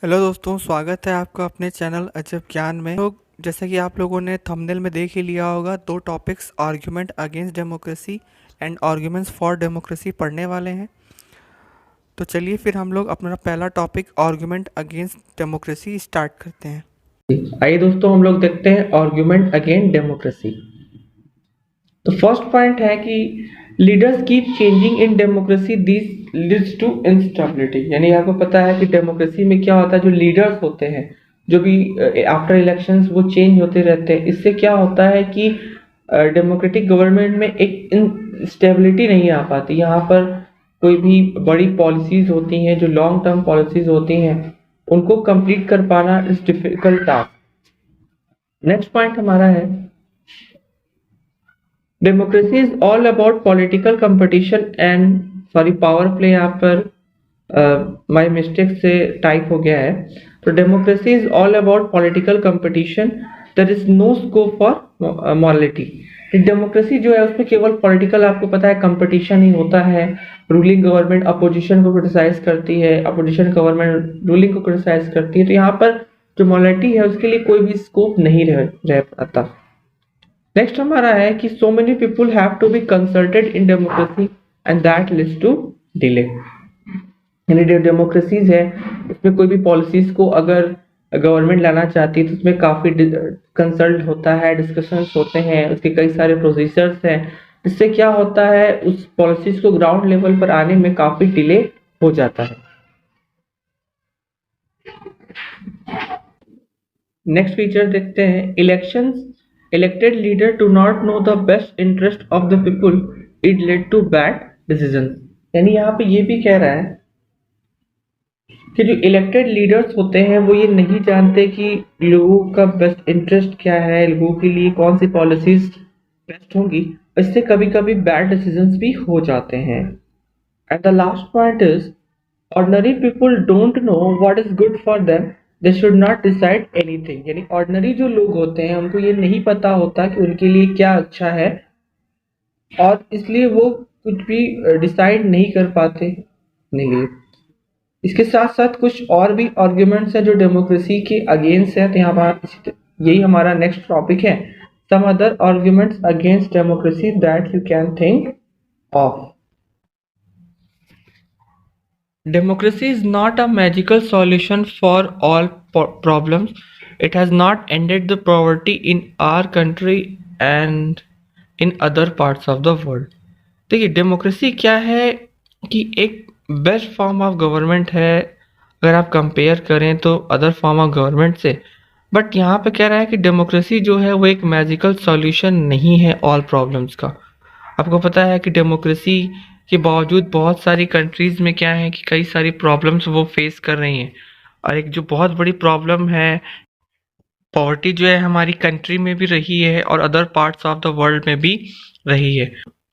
Hello दोस्तों, स्वागत है आपका अपने चैनल अजब ज्ञान में। तो जैसा कि आप लोगों ने थंबनेल में देख ही लिया होगा, दो topics argument against democracy and arguments for democracy पढ़ने वाले हैं। तो चलिए फिर हम लोग अपना पहला topic argument against democracy start करते हैं। आइए दोस्तों, हम लोग देखते हैं आर्ग्यूमेंट अगेंस्ट डेमोक्रेसी। तो फर्स्ट पॉइंट है कि leaders keep changing in democracy, this leads to instability. यानी आपको पता है कि डेमोक्रेसी में क्या होता है, जो लीडर्स होते हैं, जो भी आफ्टर इलेक्शंस वो चेंज होते रहते हैं। इससे क्या होता है कि डेमोक्रेटिक गवर्नमेंट में एक इंस्टेबिलिटी नहीं आ पाती। यहाँ पर कोई भी बड़ी पॉलिसीज होती हैं, जो लॉन्ग टर्म पॉलिसीज होती हैं, उनको कंप्लीट कर पाना is difficult task. Next point हमारा है, democracy is all about political competition and sorry power play. यहाँ पर माय मिस्टेक से टाइप हो गया है। तो democracy is all about political competition, there is no scope for morality. Democracy जो है उसमें केवल पॉलिटिकल, आपको पता है, कंपटीशन ही होता है। रूलिंग गवर्नमेंट अपोजिशन को क्रिटिसाइज करती है, अपोजिशन गवर्नमेंट रूलिंग को क्रिटिसाइज करती है। तो यहाँ पर जो मॉरलिटी है उसके लिए कोई भी स्कोप नहीं रह पाता। नेक्स्ट हमारा है कि so many people have to be consulted in democracy and that leads to delay. यानी जो डेमोक्रेसीज है उसमें कोई भी पॉलिसीज को अगर गवर्नमेंट लाना चाहती है तो उसमें काफी कंसल्ट होता है, डिस्कशंस होते हैं, उसके कई सारे प्रोसीजर्स हैं। इससे क्या होता है, उस पॉलिसीज को ग्राउंड लेवल पर आने में काफी डिले हो जाता है। नेक्स्ट फीचर देखते हैं, elections elected leader do not know the best interest of the people, it led to bad decisions। यानी यहाँ पे ये भी कह रहा है कि जो इलेक्टेड लीडर्स होते हैं वो ये नहीं जानते कि लोगों का बेस्ट इंटरेस्ट क्या है, लोगों के लिए कौन सी पॉलिसीज बेस्ट होंगी। इससे कभी कभी बैड डिसीजंस भी हो जाते हैं। And the last point is, ordinary people don't know what is good for them, they should not decide anything. यानी ऑर्डिनरी जो लोग होते हैं उनको ये नहीं पता होता कि उनके लिए क्या अच्छा है, और इसलिए वो कुछ भी डिसाइड नहीं कर पाते अपने लिए। इसके साथ साथ कुछ और भी आर्ग्यूमेंट्स हैं जो डेमोक्रेसी के अगेंस्ट है। तो यहाँ पर यही हमारा नेक्स्ट टॉपिक है, some other arguments against democracy that you can think of. Democracy is not a magical solution for all problems. It has not ended the poverty in our country and in other parts of the world। देखिए, democracy क्या है कि एक best form of government है अगर आप compare करें तो अदर फॉर्म ऑफ गवर्नमेंट से। बट यहाँ पे कह रहा है कि डेमोक्रेसी जो है वो एक मैजिकल सॉल्यूशन नहीं है ऑल प्रॉब्लम्स का। आपको पता है कि डेमोक्रेसी के बावजूद बहुत सारी कंट्रीज़ में क्या है कि कई सारी प्रॉब्लम्स वो फेस कर रही हैं। और एक जो बहुत बड़ी प्रॉब्लम है, पॉवर्टी, जो है हमारी कंट्री में भी रही है और other parts of the world में भी रही है।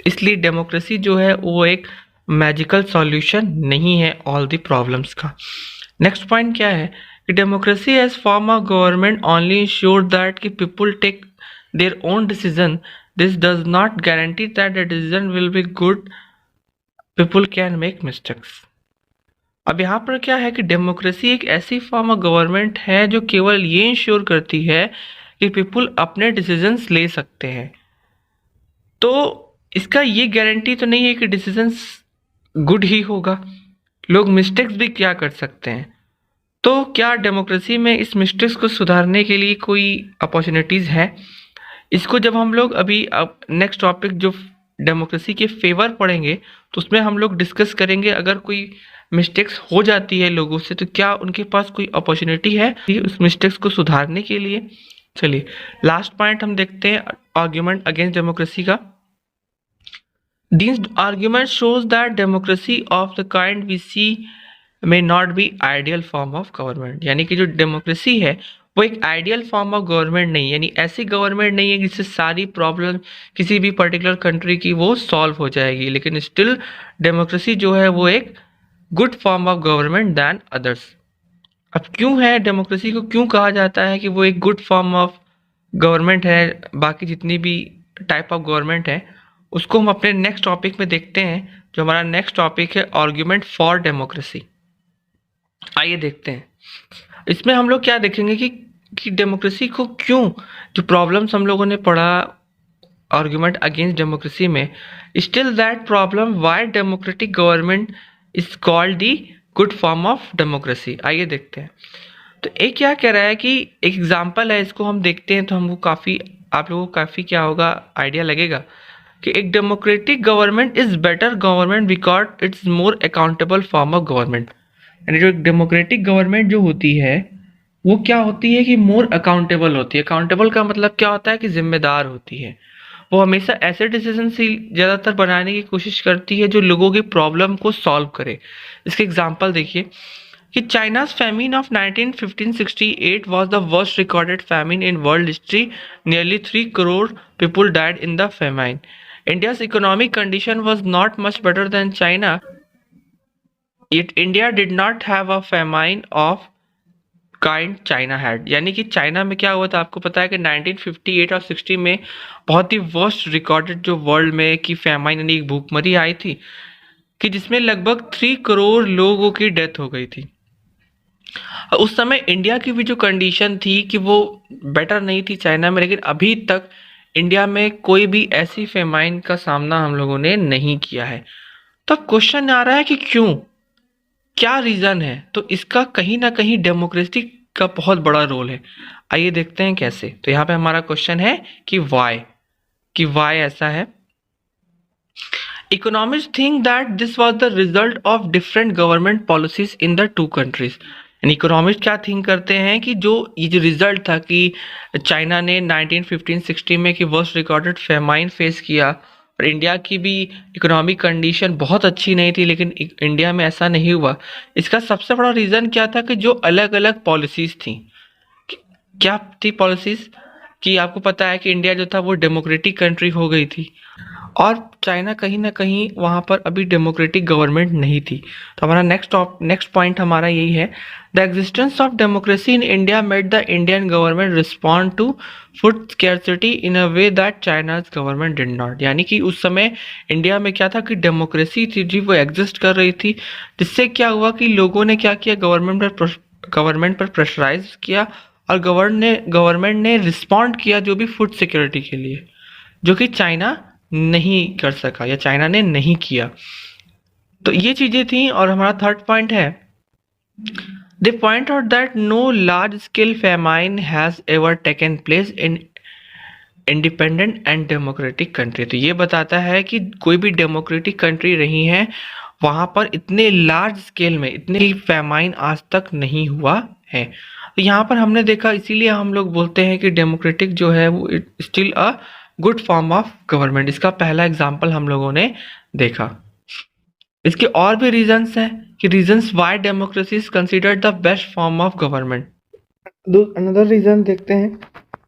इसलिए डेमोक्रेसी जो है वो एक मैजिकल सॉल्यूशन नहीं है ऑल द प्रॉब्लम्स का। नेक्स्ट पॉइंट क्या है कि democracy as form of government only ensure that कि people take their own decision, this does not guarantee that the decision will be good, people can make mistakes. अब यहाँ पर क्या है कि डेमोक्रेसी एक ऐसी फॉर्म ऑफ गवर्नमेंट है जो केवल ये इंश्योर करती है कि पीपल अपने डिसीजंस ले सकते हैं। तो इसका ये गारंटी तो नहीं है कि डिसीजंस गुड ही होगा, लोग मिस्टेक्स भी क्या कर सकते हैं। तो क्या डेमोक्रेसी में इस मिस्टेक्स को सुधारने के लिए कोई अपॉर्चुनिटीज़ है? इसको जब हम लोग अभी अब नेक्स्ट टॉपिक जो डेमोक्रेसी के फेवर पढ़ेंगे तो उसमें हम लोग डिस्कस करेंगे, अगर कोई मिस्टेक्स हो जाती है लोगों से तो क्या उनके पास कोई अपॉर्चुनिटी है उस मिस्टेक्स को सुधारने के लिए। चलिए लास्ट पॉइंट हम देखते हैं आर्ग्यूमेंट अगेंस्ट डेमोक्रेसी का। These arguments shows that democracy of the kind we see may not be ideal form of government। यानी कि जो डेमोक्रेसी है वो एक आइडियल फॉर्म ऑफ गवर्नमेंट नहीं है, यानी ऐसी गवर्नमेंट नहीं है जिससे सारी प्रॉब्लम किसी भी पर्टिकुलर कंट्री की वो सॉल्व हो जाएगी। लेकिन स्टिल डेमोक्रेसी जो है वो एक good form of government than others. अब क्यों है डेमोक्रेसी को क्यों कहा जाता है कि वो एक गुड फॉर्म ऑफ गवर्नमेंट है बाकी जितनी भी टाइप ऑफ गवर्नमेंट है, उसको हम अपने नेक्स्ट टॉपिक में देखते हैं। जो हमारा नेक्स्ट टॉपिक है आर्ग्यूमेंट फॉर डेमोक्रेसी। आइए देखते हैं इसमें हम लोग क्या देखेंगे कि डेमोक्रेसी को क्यों, जो प्रॉब्लम्स हम लोगों ने पढ़ा आर्गुमेंट अगेंस्ट डेमोक्रेसी में, still that problem why democratic government is called the good form of democracy. आइए देखते हैं। तो एक क्या कह रहा है कि एक एग्जांपल है, इसको हम देखते हैं तो हमको काफ़ी, आप लोगों को काफ़ी क्या होगा, आइडिया लगेगा कि एक democratic government is better government because it's more accountable form of government. यानी जो डेमोक्रेटिक गवर्नमेंट जो होती है वो क्या होती है कि मोर अकाउंटेबल होती है। अकाउंटेबल का मतलब क्या होता है कि जिम्मेदार होती है। वो हमेशा ऐसे डिसीजन ही ज़्यादातर बनाने की कोशिश करती है जो लोगों की प्रॉब्लम को सॉल्व करे। इसके एग्जांपल देखिए कि चाइना's famine of 1915-68 was the worst recorded famine in world history. Nearly 3 crore people died in the famine. India's economic condition was not much better than China, yet India did not have a famine of kind China had. यानी कि China में क्या हुआ था, आपको पता है कि 1958 और 60 में बहुत ही वर्स्ट रिकॉर्डेड जो वर्ल्ड में कि फैमाइन यानी एक भूखमरी आई थी कि जिसमें लगभग 3 करोड़ लोगों की डेथ हो गई थी। उस समय इंडिया की भी जो कंडीशन थी कि वो बेटर नहीं थी चाइना में, लेकिन अभी तक इंडिया में कोई भी ऐसी फेमाइन का सामना हम लोगों ने नहीं किया है। तो अब क्वेश्चन आ रहा है कि क्यों, क्या रीज़न है? तो इसका कहीं ना कहीं डेमोक्रेसी का बहुत बड़ा रोल है। आइए देखते हैं कैसे। तो यहाँ पे हमारा क्वेश्चन है कि वाई ऐसा है। Economists think that this was the result of different government policies in the two countries. यानी इकोनॉमिस्ट क्या थिंक करते हैं कि जो ये जो रिजल्ट था कि चाइना ने 1915-60 में कि वर्स्ट रिकॉर्डेड फेमाइन फेस किया और इंडिया की भी इकोनॉमिक कंडीशन बहुत अच्छी नहीं थी, लेकिन इंडिया में ऐसा नहीं हुआ। इसका सबसे बड़ा रीज़न क्या था कि जो अलग अलग पॉलिसीज़ थी। क्या थी पॉलिसीज़? कि आपको पता है कि इंडिया जो था वो डेमोक्रेटिक कंट्री हो गई थी और चाइना कहीं ना कहीं वहाँ पर अभी डेमोक्रेटिक गवर्नमेंट नहीं थी। तो हमारा नेक्स्ट पॉइंट हमारा यही है, the existence of democracy in India made the Indian government respond to food scarcity in a way that China's government did not. यानी कि उस समय इंडिया में क्या था कि डेमोक्रेसी थी जी, वो एग्जिस्ट कर रही थी, जिससे क्या हुआ कि लोगों ने क्या किया, गवर्नमेंट पर प्रेशराइज किया और गवर्नमेंट ने रिस्पॉन्ड किया जो भी फूड सिक्योरिटी के लिए, जो कि चाइना नहीं कर सका या चाइना ने नहीं किया। तो ये चीजें थी। और हमारा थर्ड पॉइंट है, they point out that no large scale famine has ever taken place in independent and democratic country. तो ये बताता है कि कोई भी डेमोक्रेटिक कंट्री रही है वहाँ पर इतने लार्ज स्केल में इतने फेमाइन आज तक नहीं हुआ है। तो यहाँ पर हमने देखा, इसीलिए हम लोग बोलते हैं कि डेमोक्रेटिक जो है वो still a good form of government. इसका पहला एग्जाम्पल हम लोगों ने देखा। इसके और भी रीजंस हैं कि reasons why democracy is considered the best form of government. Another reason देखते हैं,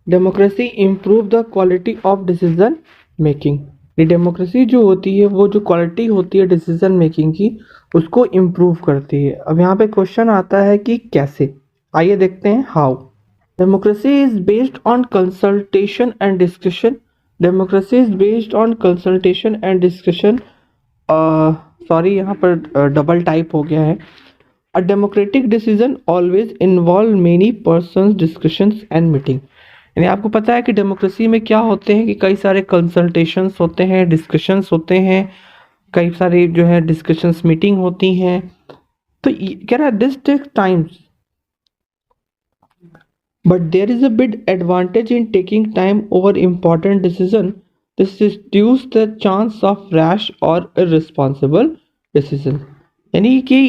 democracy improve the quality of decision making. ये डेमोक्रेसी जो होती है वो जो क्वालिटी होती है डिसीजन मेकिंग की उसको इम्प्रूव करती है। अब यहाँ पे क्वेश्चन आता है कि कैसे, आइए देखते हैं how. Democracy is based on consultation and discussion. Democracy is based on consultation and discussion. Sorry, यहाँ पर डबल टाइप हो गया है। A democratic decision always involve many persons discussions and meeting. यानी आपको पता है कि डेमोक्रेसी में क्या होते हैं कि कई सारे कंसल्टेशंस होते हैं, डिस्कशंस होते हैं, कई सारे जो है डिस्कशंस मीटिंग होती हैं। तो कह रहा है this takes time but there is a big advantage in taking time over important decision. This reduces the chance of rash or irresponsible decision. यानी कि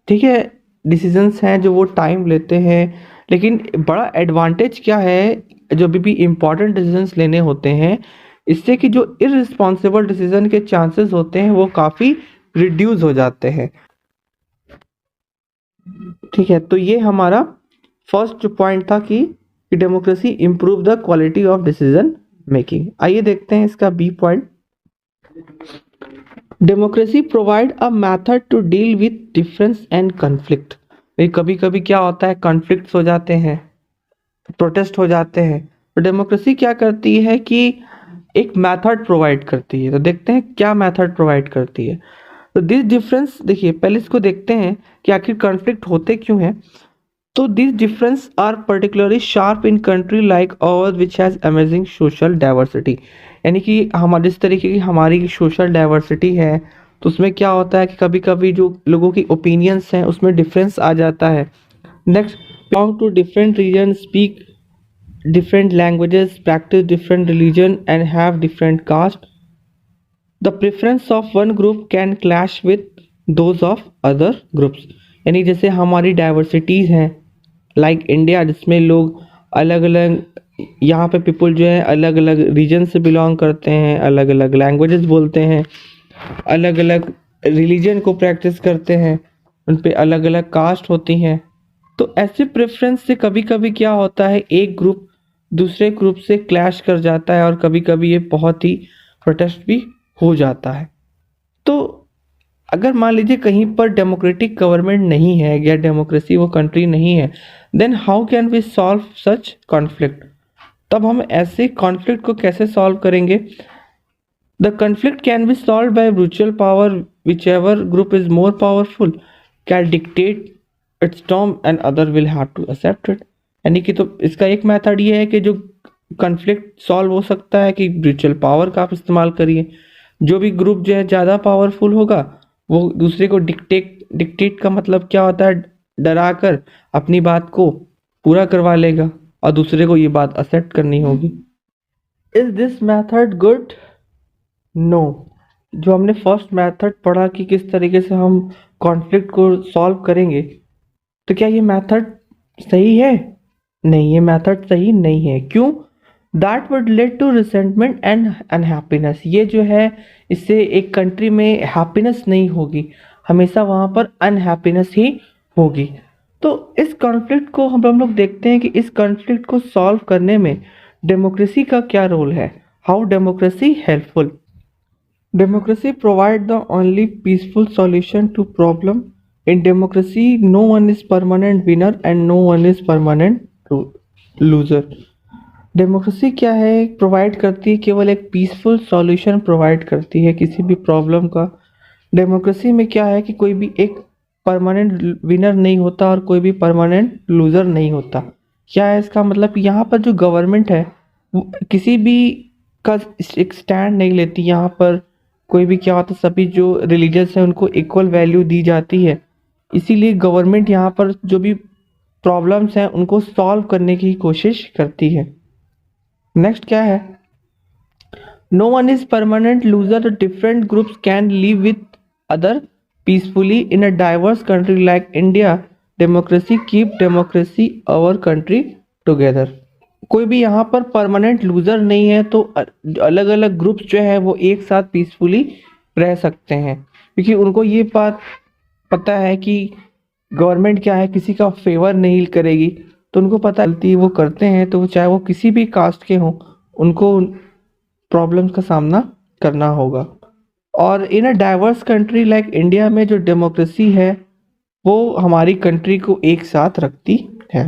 ठीक है, डिसीजंस हैं जो वो टाइम लेते हैं, लेकिन बड़ा एडवांटेज क्या है, जो भी इम्पोर्टेंट डिसीजंस लेने होते हैं इससे कि जो इररिस्पॉन्सिबल डिसीजन के चांसेस होते हैं वो काफ़ी रिड्यूस हो जाते हैं। ठीक है, तो ये हमारा फर्स्ट जो पॉइंट था कि democracy improve the quality of decision making. आइए देखते हैं इसका B point, democracy provide a method to deal with difference and conflict. कभी कभी क्या होता है, कॉन्फ्लिक्ट्स हो जाते हैं, प्रोटेस्ट हो जाते हैं, तो डेमोक्रेसी क्या करती है कि एक मेथड प्रोवाइड करती है। तो देखते हैं क्या मेथड प्रोवाइड करती है। तो दिस डिफरेंस, देखिए पहले इसको देखते हैं कि आखिर कॉन्फ्लिक्ट होते क्यों हैं। तो this difference are particularly sharp in country like ours which has amazing social diversity. यानी कि हमारे जिस तरीके की हमारी सोशल डाइवर्सिटी है, तो उसमें क्या होता है कि कभी कभी जो लोगों की ओपिनियंस हैं उसमें डिफरेंस आ जाता है। Next, belong to different region, speak different languages, practice different religion and have different caste. The preference of one group can clash with those of other groups. यानी जैसे हमारी डाइवर्सिटीज़ हैं लाइक इंडिया, जिसमें लोग अलग अलग, यहाँ पे पीपल जो है अलग अलग रीजन से बिलोंग करते हैं, अलग अलग लैंग्वेजेस बोलते हैं, अलग अलग रिलीजन को प्रैक्टिस करते हैं, उन पे अलग अलग कास्ट होती हैं। तो ऐसे प्रेफरेंस से कभी कभी क्या होता है, एक ग्रुप दूसरे ग्रुप से क्लैश कर जाता है और कभी कभी ये बहुत ही प्रोटेस्ट भी हो जाता है। तो अगर मान लीजिए कहीं पर डेमोक्रेटिक गवर्नमेंट नहीं है या डेमोक्रेसी वो कंट्री नहीं है, then how can we solve such conflict. तब हम ऐसे कॉन्फ्लिक्ट को कैसे सॉल्व करेंगे। The conflict can be solve by mutual power, which ever group is more powerful can dictate its term and other will have to accept it. यानी कि तो इसका एक मेथड ये है कि जो कॉन्फ्लिक्ट सॉल्व हो सकता है कि म्यूचुअल पावर का आप इस्तेमाल करिए। जो भी ग्रुप जो है ज़्यादा पावरफुल होगा वो दूसरे को डिक्टेट का मतलब क्या होता है, डरा कर अपनी बात को पूरा करवा लेगा और दूसरे को ये बात एक्सेप्ट करनी होगी। Is this method good? No. जो हमने फर्स्ट मेथड पढ़ा कि किस तरीके से हम कॉन्फ्लिक्ट को सॉल्व करेंगे, तो क्या ये मेथड सही है? नहीं, ये मेथड सही नहीं है। क्यों? That would lead to resentment and unhappiness. ये जो है इससे एक कंट्री में हैप्पीनेस नहीं होगी, हमेशा वहाँ पर अनहैप्पीनेस ही होगी। तो इस कॉन्फ्लिक्ट को हम लोग देखते हैं कि इस कॉन्फ्लिक्ट को सॉल्व करने में डेमोक्रेसी का क्या रोल है। How democracy helpful. Democracy provides the only peaceful solution to problem. In democracy, no one is permanent winner and no one is permanent loser. Democracy क्या है, प्रोवाइड करती है केवल एक पीसफुल सॉल्यूशन प्रोवाइड करती है किसी भी प्रॉब्लम का। डेमोक्रेसी में क्या है कि कोई भी एक परमानेंट विनर नहीं होता और कोई भी परमानेंट लूज़र नहीं होता। क्या है इसका मतलब, यहाँ पर जो गवर्नमेंट है वो किसी भी का एक स्टैंड नहीं लेती। यहाँ पर कोई भी क्या होता, सभी जो रिलीजियस हैं उनको इक्वल वैल्यू दी जाती है। इसीलिए गवर्नमेंट यहाँ पर जो भी प्रॉब्लम्स हैं उनको सॉल्व करने की कोशिश करती है। नेक्स्ट क्या है, no one is permanent loser, different groups can live with other peacefully in a diverse country like India. Democracy keep democracy our country together. कोई भी यहाँ पर परमानेंट लूजर नहीं है, तो अलग अलग ग्रुप्स जो है वो एक साथ पीसफुली रह सकते हैं, क्योंकि उनको ये बात पता है कि गवर्नमेंट क्या है किसी का फेवर नहीं करेगी। तो उनको पता गलती वो करते हैं, तो चाहे वो किसी भी कास्ट के हों उनको प्रॉब्लम्स का सामना करना होगा। और in a diverse country like India में जो डेमोक्रेसी है वो हमारी कंट्री को एक साथ रखती है।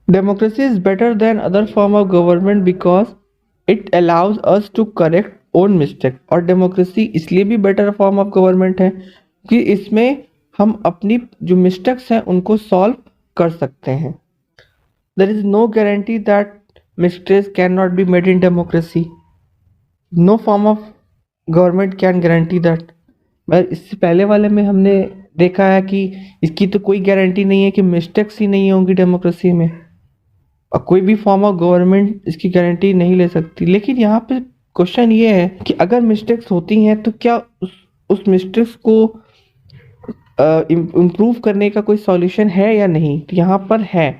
Democracy is better than other form of government because it allows us to correct own mistake। और डेमोक्रेसी इसलिए भी बेटर फॉर्म ऑफ गवर्नमेंट है कि इसमें हम अपनी जो मिस्टेक्स हैं उनको सॉल्व कर सकते हैं। There is no guarantee that mistakes cannot be made in democracy. No form of government can guarantee that। पर इससे पहले वाले में हमने देखा है कि इसकी तो कोई गारंटी नहीं है कि मिस्टेक्स ही नहीं होंगी डेमोक्रेसी में, और कोई भी फॉर्म ऑफ गवर्नमेंट इसकी गारंटी नहीं ले सकती। लेकिन यहाँ पे क्वेश्चन ये है कि अगर मिस्टेक्स होती हैं तो क्या उस मिस्टेक्स को इम्प्रूव करने का कोई सॉल्यूशन है या नहीं। तो यहाँ पर है।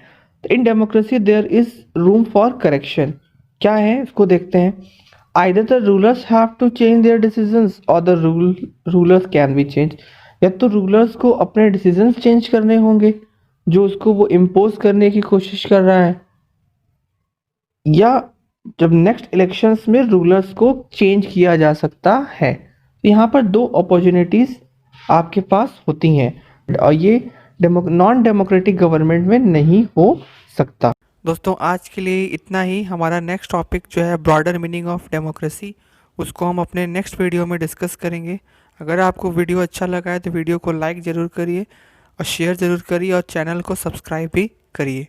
तो in democracy there is room for correction. क्या है इसको देखते हैं। Either the rulers have to change their decisions और the rulers can be change. या तो रूलर्स को अपने डिसीजंस चेंज करने होंगे जो उसको वो इम्पोज करने की कोशिश कर रहा है, या जब नेक्स्ट इलेक्शंस में रूलर्स को चेंज किया जा सकता है। तो यहाँ पर दो अपॉर्चुनिटीज आपके पास होती हैं और ये नॉन डेमोक्रेटिक गवर्नमेंट में नहीं हो सकता। दोस्तों आज के लिए इतना ही। हमारा नेक्स्ट टॉपिक जो है ब्रॉडर मीनिंग ऑफ डेमोक्रेसी, उसको हम अपने नेक्स्ट वीडियो में डिस्कस करेंगे। अगर आपको वीडियो अच्छा लगा है तो वीडियो को लाइक ज़रूर करिए और शेयर ज़रूर करिए और चैनल को सब्सक्राइब भी करिए।